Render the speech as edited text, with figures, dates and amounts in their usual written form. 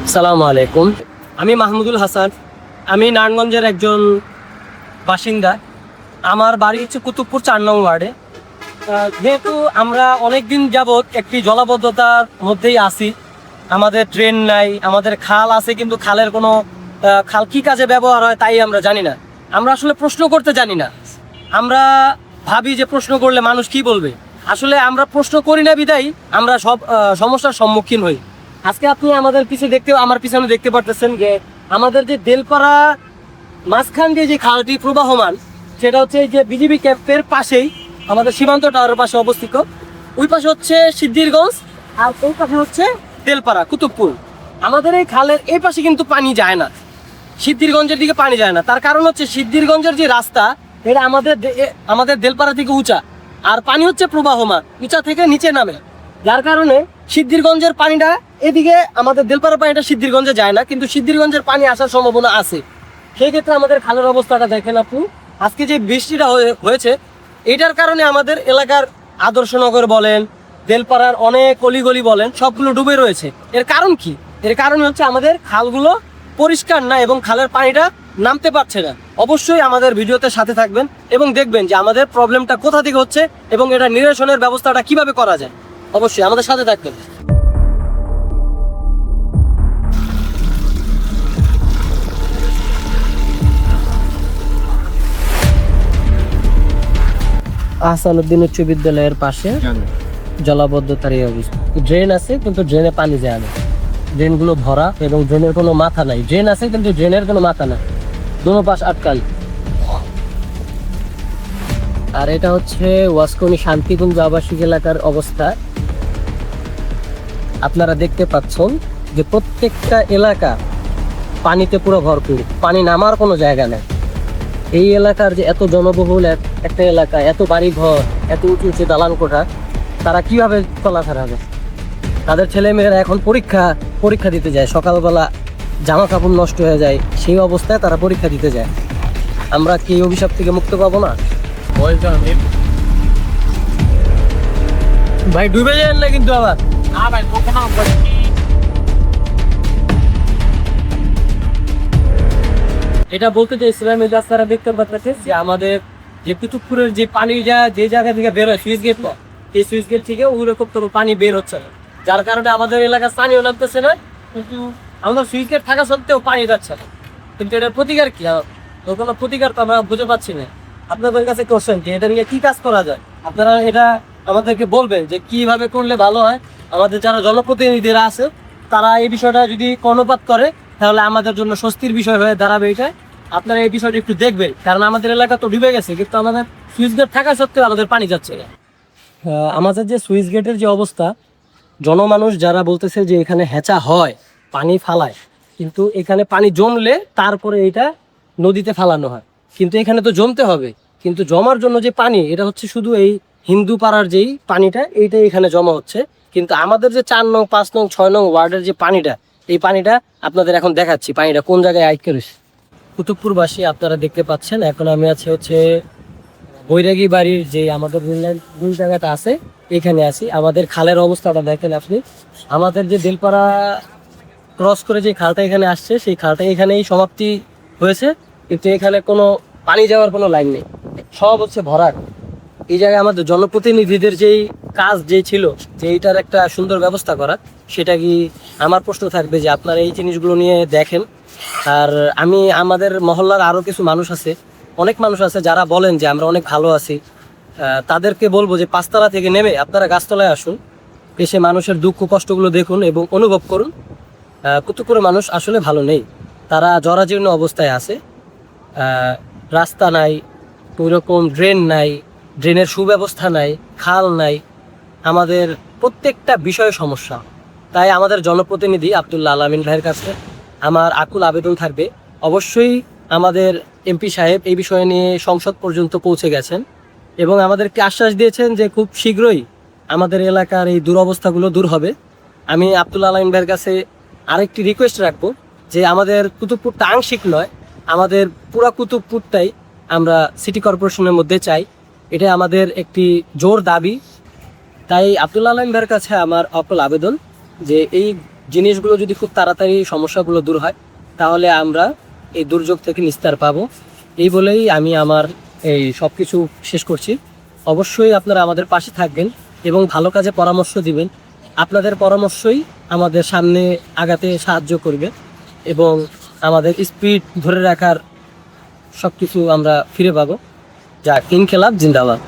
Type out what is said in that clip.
আসসালামু আলাইকুম। আমি মাহমুদুল হাসান। আমি নারায়ণগঞ্জের একজন বাসিন্দা। আমার বাড়ি হচ্ছে কুতুবপুর ৪ নং ওয়ার্ডে। যেহেতু আমরা অনেক দিন যাবৎ একটি জলাবদ্ধতার মধ্যেই আছি, আমাদের ড্রেন নাই, আমাদের খাল আছে কিন্তু খালের কোনো খাল কী কাজে ব্যবহার হয় তাই আমরা জানি না। আমরা আসলে প্রশ্ন করতে জানি না। আমরা ভাবি যে প্রশ্ন করলে মানুষ কি বলবে। আসলে আমরা প্রশ্ন করি না বিদায় আমরা সব সমস্যার সম্মুখীন হই। আজকে আপনি আমার পিছনে দেখতে পারতেছেন যে আমাদের যে বেলপাড়া মাঝখান দিয়ে যে খালটি প্রবাহমান, সেটা হচ্ছে এই যে বিজিবি ক্যাম্পের পাশেই, আমাদের সীমান্ত টাওয়ারের পাশে অবস্থিত। ওই পাশে হচ্ছে সিদ্ধিরগঞ্জ আর ওই পাশে হচ্ছে বেলপাড়া কুতুবপুর। আমাদের এই খালের এই পাশে কিন্তু পানি যায় না, সিদ্ধিরগঞ্জের দিকে পানি যায় না। তার কারণ হচ্ছে সিদ্ধিরগঞ্জের যে রাস্তা, এটা আমাদের বেলপাড়া থেকে উঁচা, আর পানি হচ্ছে প্রবাহমান, উঁচা থেকে নিচে নামে। যার কারণে সিদ্ধিরগঞ্জের পানিটা এদিকে, আমাদের বেলপাড়ার পানিটা সিদ্ধিরগঞ্জে যায় না, কিন্তু সিদ্ধিরগঞ্জের পানি আসার সম্ভাবনা আছে। সেই ক্ষেত্রে আমাদের খালের অবস্থাটা দেখেন আপনি। আজকে যে বৃষ্টিটা হয়েছে, এটার কারণে আমাদের এলাকার আদর্শনগর বলেন, বেলপাড়ার অনেক অলিগলি বলেন, সবগুলো ডুবে রয়েছে। এর কারণ কি? এর কারণ হচ্ছে আমাদের খালগুলো পরিষ্কার না এবং খালের পানিটা নামতে পারছে না। অবশ্যই আমাদের ভিডিওতে সাথে থাকবেন এবং দেখবেন যে আমাদের প্রবলেমটা কোথা থেকে হচ্ছে এবং এটা নিরসনের ব্যবস্থাটা কিভাবে করা যায়। অবশ্যই আমাদের সাথে থাকবেন। আহসানুদ্দিন উচ্চ বিদ্যালয়ের পাশে জলাবদ্ধতার এই অবস্থা। ড্রেন আছে কিন্তু ড্রেনে পানি যায় না, ড্রেনগুলো ভরা এবং ড্রেনের কোনো মাথা নাই। ড্রেন আছে কিন্তু ড্রেনের কোনো মাথা নাই, দোনো পাশ আটকাল। আর এটা হচ্ছে ওয়াসকনি শান্তিকুঞ্জ আবাসিক এলাকার অবস্থা। আপনারা দেখতে পাচ্ছেন যে প্রত্যেকটা এলাকা পানিতে পুরো ভরপুর, পানি নামার কোনো জায়গা নেই। এই এলাকার যে এত জনবহুল একটা এলাকা, এত বাড়ি ঘর, এত উঁচু উঁচু দালান কোঠা, তারা কিভাবে চলাফেরা হবে? তাদের ছেলেমেয়েরা এখন পরীক্ষা দিতে যায়, সকালবেলা জামা কাপড় নষ্ট হয়ে যায়, সেই অবস্থায় তারা পরীক্ষা দিতে যায়। আমরা কি অভিশাপ থেকে মুক্ত পাবো না? ভাই ডুবে যায় না কিন্তু আবার। এটা বলতে চাইছিলাম, এই রাস্তাটা দেখতে পাচ্ছেন যে আমাদের যে কুতুবপুরের যে পানি যে জায়গা থেকে বের হয় সুইচ গেট, এই সুইচ গেট থেকে ওইরকম তো পানি বের হচ্ছে না, যার কারণে আমাদের এলাকার পানিও নামতেছে না। কিন্তু আমাদের সুইচ গেট থাকা সত্ত্বেও পানি যাচ্ছে না। কিন্তু এটার প্রতিকার কি? কোনো প্রতিকার তো আমরা বুঝে পাচ্ছি না। আপনাদের কাছে কোশ্চেন যে এটা নিয়ে কি কাজ করা যায়, আপনারা এটা আমাদেরকে বলবেন যে কিভাবে করলে ভালো হয়। আমাদের যারা জনপ্রতিনিধিরা আছে তারা এই বিষয়টা যদি কর্ণপাত করে তাহলে আমাদের জন্য স্বস্তির বিষয় হয়ে দাঁড়াবে। এটা আপনারা এই বিষয়টা একটু দেখবেন, কারণ আমাদের এলাকা তো ডুবে গেছে কিন্তু আমাদের সুইচ গেট থাকা সত্ত্বেও আমাদের পানি যাচ্ছে না। আমাদের যে সুইচ গেটের যে অবস্থা, জনমানুষ যারা বলতেছে যে এখানে হেঁচা হয়, পানি ফালায়, কিন্তু এখানে পানি জমলে তারপরে এটা নদীতে ফালানো হয়। কিন্তু এখানে তো জমতে হবে, কিন্তু জমার জন্য যে পানি, এটা হচ্ছে শুধু এই হিন্দু পাড়ার যেই পানিটা, এইটাই এখানে জমা হচ্ছে। কিন্তু আমাদের যে ৪ নং ৫ নং ৬ নং ওয়ার্ডের যে পানিটা, এই পানিটা আপনাদের এখন দেখাচ্ছি পানিটা কোন জায়গায় আটকে রয়েছে। কুতুবপুরবাসী আপনারা দেখতে পাচ্ছেন, এখন আমি আছি হচ্ছে বৈরাগী বাড়ির যে আমাদের রেল জায়গাটা আছে, এখানে আছি। আমাদের খালের অবস্থাটা দেখেন আপনি। আমাদের যে বেলপাড়া ক্রস করে যে খালটা এখানে আসছে, সেই খালটা এখানেই সমাপ্তি হয়েছে, কিন্তু এখানে কোনো পানি যাওয়ার কোনো লাইন নেই, সব হচ্ছে ভরাট। এই জায়গায় আমাদের জনপ্রতিনিধিদের যেই কাজ ছিল যে এইটার একটা সুন্দর ব্যবস্থা করা, সেটা কি আমার প্রশ্ন থাকবে যে আপনারা এই জিনিসগুলো নিয়ে দেখেন। আর আমাদের মহল্লার আরও কিছু মানুষ আছে, অনেক মানুষ আছে যারা বলেন যে আমরা অনেক ভালো আছি। তাদেরকে বলবো যে ৫তলা থেকে নেমে আপনারা গাছতলায় আসুন, এসে মানুষের দুঃখ কষ্টগুলো দেখুন এবং অনুভব করুন। কুতুবপুরের মানুষ আসলে ভালো নেই, তারা জরাজীর্ণ অবস্থায় আছে। রাস্তা নাই, ওইরকম ড্রেন নাই, ড্রেনের সুব্যবস্থা নাই, খাল নাই, আমাদের প্রত্যেকটা বিষয়ে সমস্যা। তাই আমাদের জনপ্রতিনিধি আব্দুল্লাহ আলামিন ভাইয়ের কাছে আমার আকুল আবেদন থাকবে। অবশ্যই আমাদের এমপি সাহেব এই বিষয় নিয়ে সংসদ পর্যন্ত পৌঁছে গেছেন এবং আমাদেরকে আশ্বাস দিয়েছেন যে খুব শীঘ্রই আমাদের এলাকার এই দুরবস্থাগুলো দূর হবে। আমি আব্দুল্লাহ আলামিন ভাইয়ের কাছে আরেকটি রিকোয়েস্ট রাখবো যে আমাদের কুতুবপুরটা আংশিক নয়, আমাদের পুরা কুতুবপুরটাই আমরা সিটি কর্পোরেশনের মধ্যে চাই। এটা আমাদের একটি জোর দাবি। তাই আব্দুল্লাহ আলামিন ভাইয়ের কাছে আমার অকল আবেদন যে এই জিনিসগুলো যদি খুব তাড়াতাড়ি সমস্যাগুলো দূর হয়, তাহলে আমরা এই দুর্যোগ থেকে নিস্তার পাবো। এই বলেই আমি আমার এই সব কিছু শেষ করছি। অবশ্যই আপনারা আমাদের পাশে থাকবেন এবং ভালো কাজে পরামর্শ দিবেন। আপনাদের পরামর্শই আমাদের সামনে আগাতে সাহায্য করবে এবং আমাদের স্পিড ধরে রাখার সব কিছু আমরা ফিরে পাবো। যা ইনকিলাব জিন্দাবাদ।